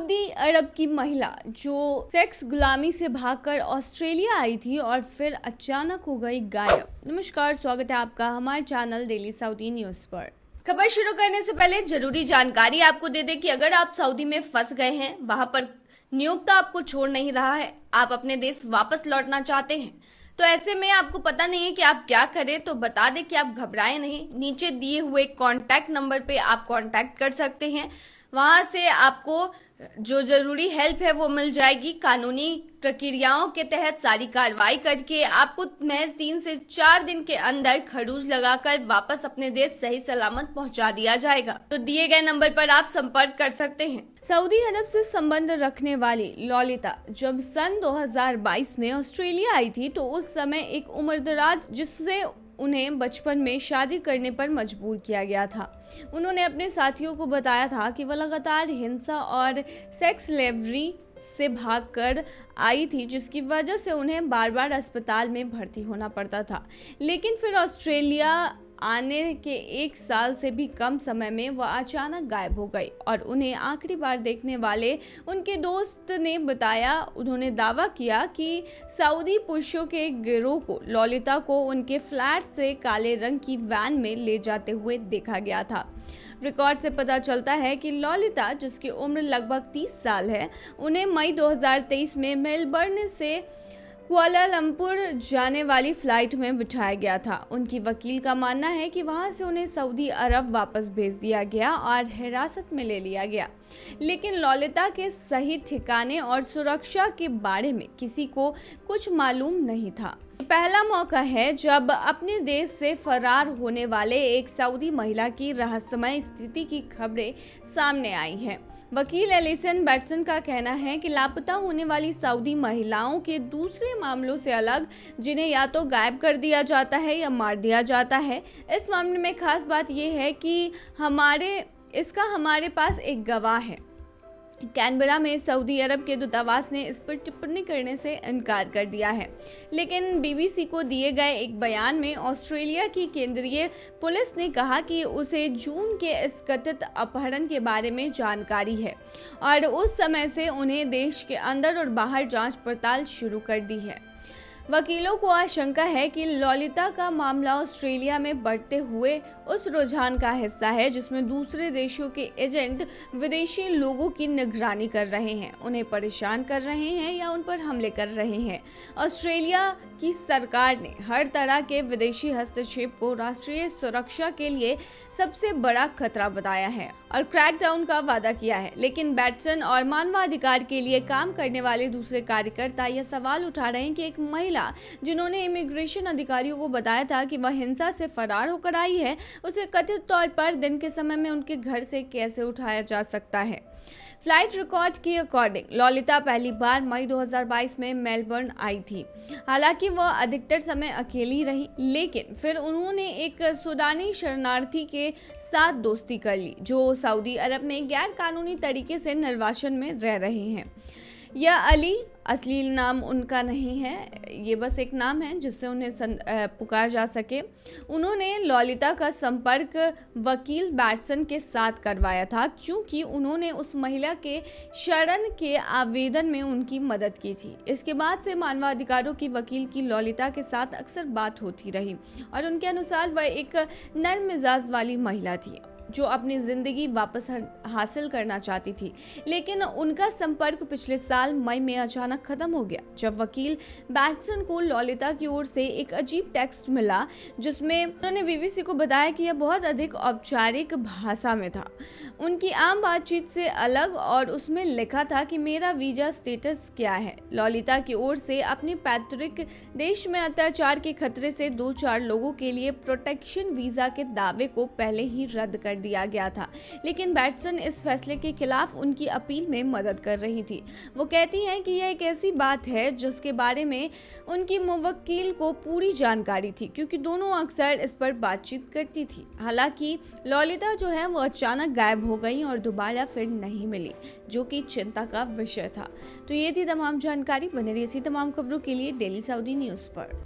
Saudi अरब की महिला जो सेक्स गुलामी से भागकर ऑस्ट्रेलिया आई थी और फिर अचानक हो गई गायब। नमस्कार, स्वागत है आपका हमारे चैनल डेली सऊदी न्यूज पर। खबर शुरू करने से पहले जरूरी जानकारी आपको दे दें कि अगर आप सऊदी में फंस गए हैं, वहां पर नियोक्ता आपको छोड़ नहीं रहा है, आप अपने देश वापस लौटना चाहते हैं, तो ऐसे में आपको पता नहीं है कि आप क्या करें, तो बता दें कि आप घबराएं नहीं। नीचे दिए हुए कॉन्टैक्ट नंबर पे आप कॉन्टैक्ट कर सकते हैं। वहां से आपको जो जरूरी हेल्प है वो मिल जाएगी। कानूनी प्रक्रियाओं के तहत सारी कार्रवाई करके आपको महज 3 से 4 दिन के अंदर खरूज लगाकर वापस अपने देश सही सलामत पहुंचा दिया जाएगा। तो दिए गए नंबर पर आप संपर्क कर सकते हैं। सऊदी अरब से संबंध रखने वाली ललिता जब सन 2022 में ऑस्ट्रेलिया आई थी तो उस समय एक उम्रदराज जिससे उन्हें बचपन में शादी करने पर मजबूर किया गया था। उन्होंने अपने साथियों को बताया था कि वह लगातार हिंसा और सेक्स स्लेवरी से भागकर आई थी, जिसकी वजह से उन्हें बार बार अस्पताल में भर्ती होना पड़ता था। लेकिन फिर ऑस्ट्रेलिया आने के 1 साल से भी कम समय में वह अचानक गायब हो गई और उन्हें आखिरी बार देखने वाले उनके दोस्त ने बताया। उन्होंने दावा किया कि सऊदी पुरुषों के गिरोह को ललिता को उनके फ्लैट से काले रंग की वैन में ले जाते हुए देखा गया था। रिकॉर्ड से पता चलता है कि ललिता, जिसकी उम्र लगभग 30 साल है, उन्हें मई 2023 में मेलबर्न से कुआलालंपुर जाने वाली फ्लाइट में बिठाया गया था। उनकी वकील का मानना है कि वहां से उन्हें सऊदी अरब वापस भेज दिया गया और हिरासत में ले लिया गया, लेकिन ललिता के सही ठिकाने और सुरक्षा के बारे में किसी को कुछ मालूम नहीं था। पहला मौका है जब अपने देश से फरार होने वाले एक सऊदी महिला की रहस्यमय स्थिति की खबरें सामने आई हैं। वकील एलिसन बैटसन का कहना है कि लापता होने वाली सऊदी महिलाओं के दूसरे मामलों से अलग, जिन्हें या तो गायब कर दिया जाता है या मार दिया जाता है, इस मामले में खास बात यह है कि हमारे पास एक गवाह है। कैनबरा में सऊदी अरब के दूतावास ने इस पर टिप्पणी करने से इनकार कर दिया है, लेकिन बीबीसी को दिए गए एक बयान में ऑस्ट्रेलिया की केंद्रीय पुलिस ने कहा कि उसे जून के इस कथित अपहरण के बारे में जानकारी है और उस समय से उन्हें देश के अंदर और बाहर जांच पड़ताल शुरू कर दी है। वकीलों को आशंका है कि ललिता का मामला ऑस्ट्रेलिया में बढ़ते हुए उस रुझान का हिस्सा है जिसमें दूसरे देशों के एजेंट विदेशी लोगों की निगरानी कर रहे हैं, उन्हें परेशान कर रहे हैं या उन पर हमले कर रहे हैं। ऑस्ट्रेलिया की सरकार ने हर तरह के विदेशी हस्तक्षेप को राष्ट्रीय सुरक्षा के लिए सबसे बड़ा खतरा बताया है और क्रैकडाउन का वादा किया है। लेकिन बैटसन और मानवाधिकार के लिए काम करने वाले दूसरे कार्यकर्ता यह सवाल उठा रहे हैं कि एक महिला जिन्होंने इमिग्रेशन अधिकारियों को बताया था कि वह हिंसा से फरार होकर आई है, उसे कथित तौर पर दिन के समय में उनके घर से कैसे उठाया जा सकता है। फ्लाइट रिकॉर्ड के अकॉर्डिंग ललिता पहली बार मई 2022 में मेलबर्न आई थी। हालांकि वह अधिकतर समय अकेली रही, लेकिन फिर उन्होंने एक सूडानी शरणार्थी के साथ दोस्ती कर ली जो सऊदी अरब में गैर कानूनी तरीके से निर्वासन में रह रहे हैं। यह अली असली नाम उनका नहीं है, ये बस एक नाम है जिससे उन्हें पुकार जा सके। उन्होंने ललिता का संपर्क वकील बैटसन के साथ करवाया था क्योंकि उन्होंने उस महिला के शरण के आवेदन में उनकी मदद की थी। इसके बाद से मानवाधिकारों की वकील की ललिता के साथ अक्सर बात होती रही और उनके अनुसार वह एक नर्म मिजाज वाली महिला थी जो अपनी जिंदगी वापस हासिल करना चाहती थी। लेकिन उनका संपर्क पिछले साल मई में अचानक खत्म हो गया जब वकील बैटसन को ललिता की ओर से एक अजीब टेक्स्ट मिला जिसमें उन्होंने बीबीसी को बताया कि यह बहुत अधिक औपचारिक भाषा में था, उनकी आम बातचीत से अलग, और उसमें लिखा था कि मेरा वीजा स्टेटस क्या है। ललिता की ओर से अपने पैतृक देश में अत्याचार के खतरे से 2-4 लोगों के लिए प्रोटेक्शन वीजा के दावे को पहले ही रद्द कर दिया गया था, लेकिन बैटसन इस फैसले के खिलाफ उनकी अपील में मदद कर रही थी। वो कहती हैं कि यह एक ऐसी बात है जिसके बारे में उनकी मुवक्किल को पूरी जानकारी थी क्योंकि दोनों अक्सर इस पर बातचीत करती थी। हालांकि ललिता जो है वो अचानक गायब हो गई और दोबारा फिर नहीं मिली, जो कि चिंता का विषय था। तो ये थी तमाम जानकारी। बने रही ऐसी तमाम खबरों के लिए डेली सऊदी न्यूज पर।